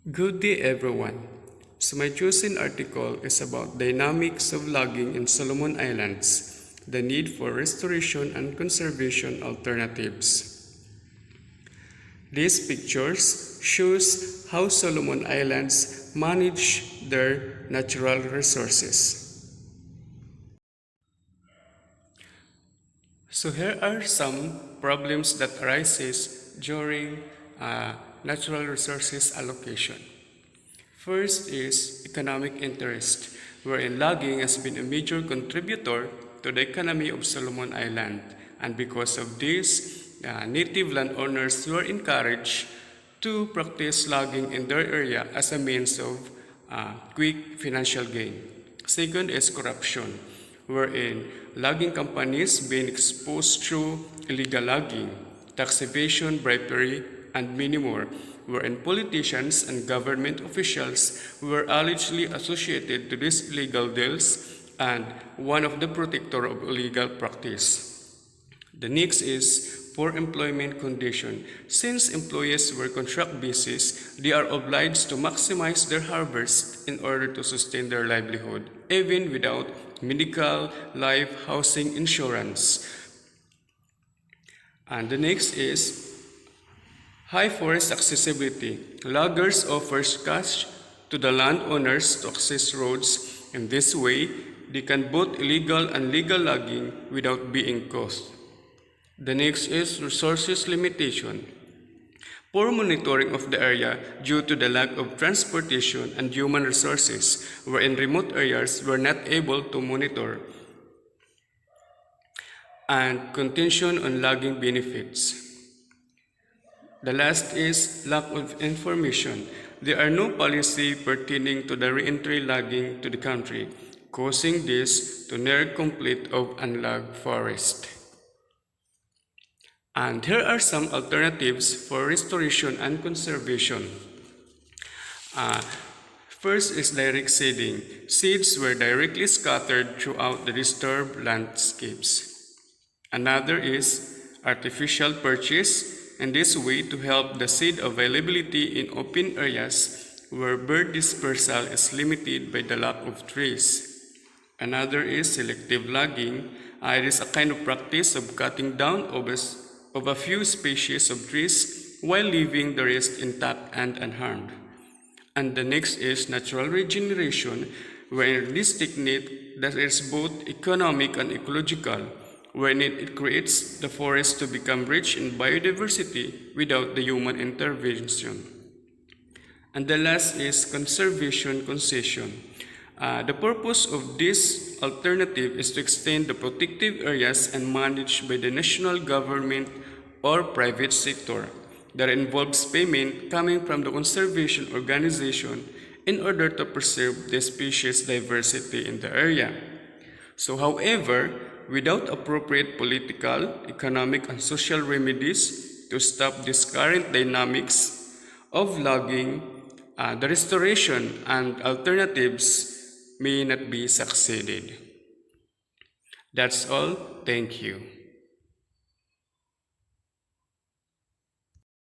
Good day everyone. So my chosen article is about dynamics of logging in Solomon Islands, the need for restoration and conservation alternatives. These pictures shows how Solomon Islands manage their natural resources. So here are some problems that arises during natural resources allocation. First is economic interest, wherein logging has been a major contributor to the economy of Solomon Island, and because of this, native landowners were encouraged to practice logging in their area as a means of quick financial gain. Second is corruption, wherein logging companies being exposed through illegal logging, tax evasion, bribery, and many more, wherein politicians and government officials were allegedly associated to these illegal deals and one of the protector of illegal practice. The next is poor employment condition. Since employees were contract basis, they are obliged to maximize their harvest in order to sustain their livelihood, even without medical, life, housing insurance. And the next is high forest accessibility. Loggers offers cash to the landowners to access roads. In this way, they can both illegal and legal logging without being caught. The next is resources limitation. Poor monitoring of the area due to the lack of transportation and human resources, wherein remote areas were not able to monitor. And contention on logging benefits. The last is lack of information. There are no policy pertaining to the re-entry logging to the country, causing this to near complete of unlogged forest. And here are some alternatives for restoration and conservation. First is direct seeding. Seeds were directly scattered throughout the disturbed landscapes. Another is artificial purchase. In this way, to help the seed availability in open areas where bird dispersal is limited by the lack of trees. Another is selective logging. It is a kind of practice of cutting down of a few species of trees while leaving the rest intact and unharmed. And the next is natural regeneration, where this technique that is both economic and ecological, when it creates the forest to become rich in biodiversity without the human intervention. And the last is conservation concession. The purpose of this alternative is to extend the protected areas and managed by the national government or private sector that involves payment coming from the conservation organization in order to preserve the species diversity in the area. So, however, without appropriate political, economic, and social remedies to stop this current dynamics of logging, the restoration and alternatives may not be succeeded. That's all. Thank you.